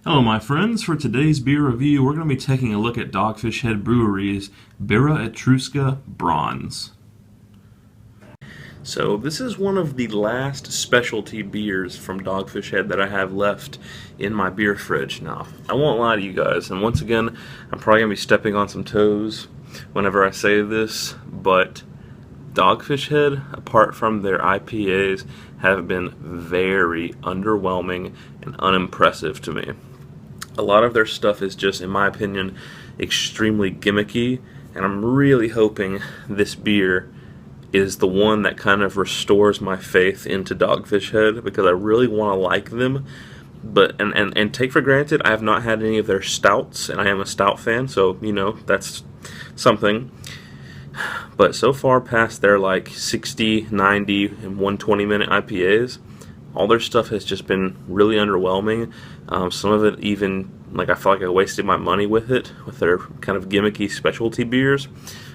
Hello, my friends. For today's beer review, we're going to be taking a look at Dogfish Head Brewery's Birra Etrusca Bronze. So, this is one of the last specialty beers from Dogfish Head that I have left in my beer fridge. Now, I won't lie to you guys, and once again, I'm probably going to be stepping on some toes whenever I say this, but Dogfish Head, apart from their IPAs, have been very underwhelming and unimpressive to me. A lot of their stuff is just, in my opinion, extremely gimmicky, and I'm really hoping this beer is the one that kind of restores my faith into Dogfish Head, because I really want to like them. But and take for granted, I have not had any of their stouts, and I am a stout fan, so that's something. But so far past their like 60, 90, and 120 minute IPAs, all their stuff has just been really underwhelming. Some of it even, like, I feel like I wasted my money with it, with their kind of gimmicky specialty beers.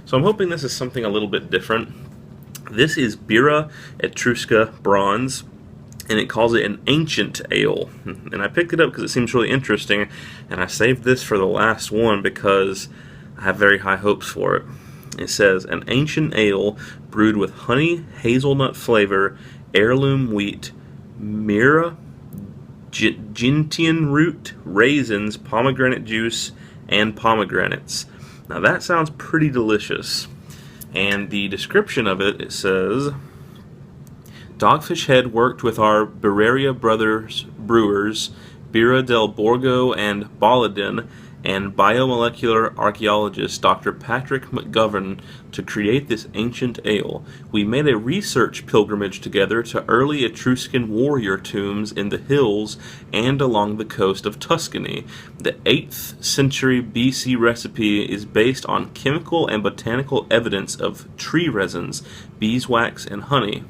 So I'm hoping this is something a little bit different. This is Birra Etrusca Bronze, and it calls it an ancient ale. And I picked it up because it seems really interesting, and I saved this for the last one because I have very high hopes for it. It says, an ancient ale brewed with honey, hazelnut flavor, heirloom wheat, Mira, gentian root, raisins, pomegranate juice, and pomegranates. Now that sounds pretty delicious. And the description of it says, Dogfish Head worked with our Birra brothers brewers, Birra del Borgo and Baladin, and biomolecular archaeologist Dr. Patrick McGovern to create this ancient ale. We made a research pilgrimage together to early Etruscan warrior tombs in the hills and along the coast of Tuscany. The 8th century BC recipe is based on chemical and botanical evidence of tree resins, beeswax, and honey.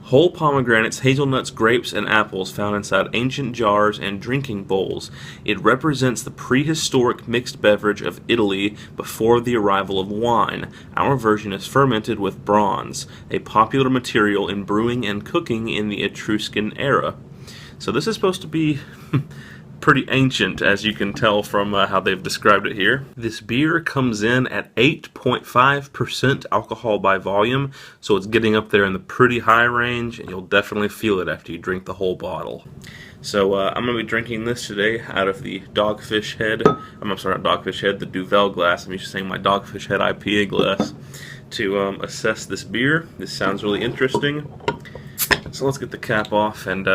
Whole pomegranates, hazelnuts, grapes, and apples found inside ancient jars and drinking bowls. It represents the prehistoric mixed beverage of Italy before the arrival of wine. Our version is fermented with bronze, a popular material in brewing and cooking in the Etruscan era. So this is supposed to be pretty ancient, as you can tell from how they've described it here. This beer comes in at 8.5% alcohol by volume, so it's getting up there in the pretty high range, and you'll definitely feel it after you drink the whole bottle. So I'm going to be drinking this today out of the Dogfish Head, I'm sorry, not Dogfish Head, the Duvel glass. I'm used to saying my Dogfish Head IPA glass to assess this beer. This sounds really interesting. So let's get the cap off and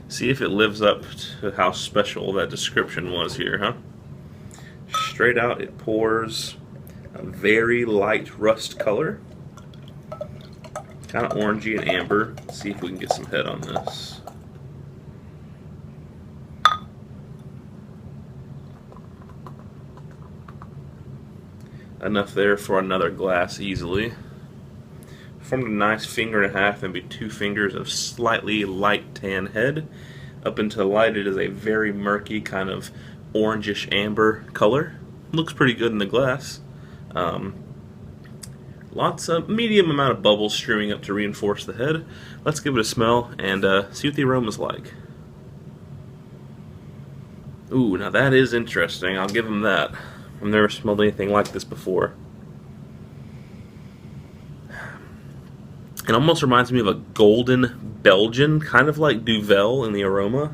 see if it lives up to how special that description was here, huh? Straight out, it pours a very light rust color. Kind of orangey and amber. Let's see if we can get some head on this. Enough there for another glass easily. Formed a nice finger and a half, maybe 2 fingers of slightly light tan head. Up into the light, it is a very murky kind of orangish amber color. Looks pretty good in the glass. Lots of medium amount of bubbles streaming up to reinforce the head. Let's give it a smell and see what the aroma's like. Ooh, now that is interesting. I'll give them that. I've never smelled anything like this before. It almost reminds me of a golden Belgian, kind of like Duvel in the aroma.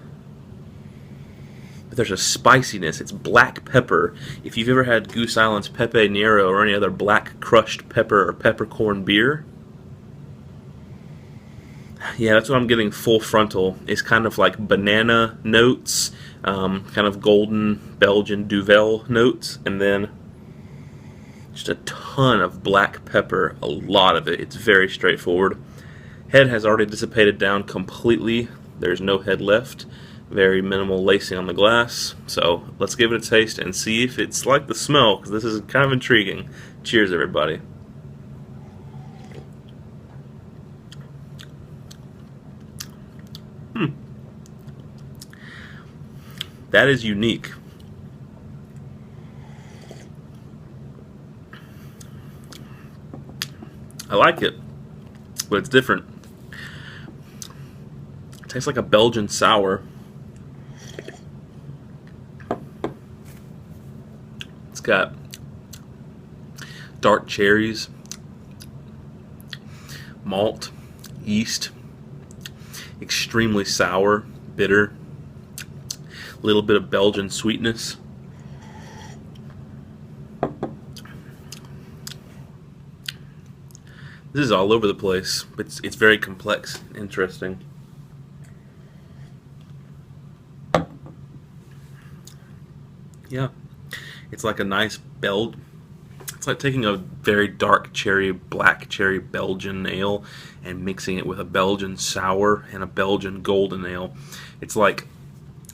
But there's a spiciness. It's black pepper. If you've ever had Goose Island's Pepe Nero or any other black crushed pepper or peppercorn beer, yeah, that's what I'm getting full frontal. It's kind of like banana notes, kind of golden Belgian Duvel notes, and then just a ton of black pepper, a lot of it. It's very straightforward. Head has already dissipated down completely. There's no head left. Very minimal lacing on the glass. So let's give it a taste and see if it's like the smell, because this is kind of intriguing. Cheers, everybody. That is unique. I like it, but it's different. Tastes like a Belgian sour. It's got dark cherries, malt, yeast, extremely sour, bitter, a little bit of Belgian sweetness. This is all over the place. It's very complex, interesting. Yeah, it's like a nice It's like taking a very dark cherry, black cherry Belgian ale and mixing it with a Belgian sour and a Belgian golden ale. It's like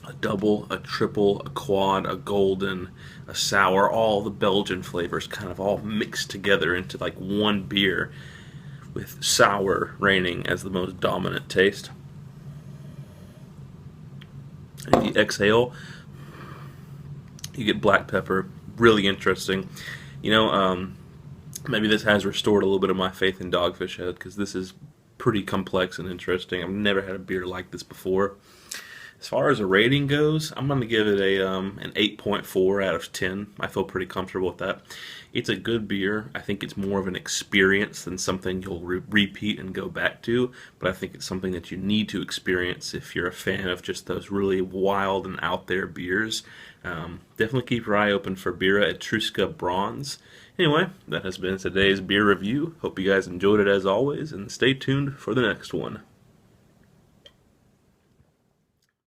a double, a triple, a quad, a golden, a sour, all the Belgian flavors kind of all mixed together into like one beer, with sour reigning as the most dominant taste. And if you exhale, you get black pepper. Really interesting. You know, maybe this has restored a little bit of my faith in Dogfish Head, because this is pretty complex and interesting. I've never had a beer like this before. As far as a rating goes, I'm going to give it an 8.4 out of 10. I feel pretty comfortable with that. It's a good beer. I think it's more of an experience than something you'll repeat and go back to, but I think it's something that you need to experience if you're a fan of just those really wild and out there beers. Definitely keep your eye open for Birra Etrusca Bronze. Anyway, that has been today's beer review. Hope you guys enjoyed it as always, and stay tuned for the next one.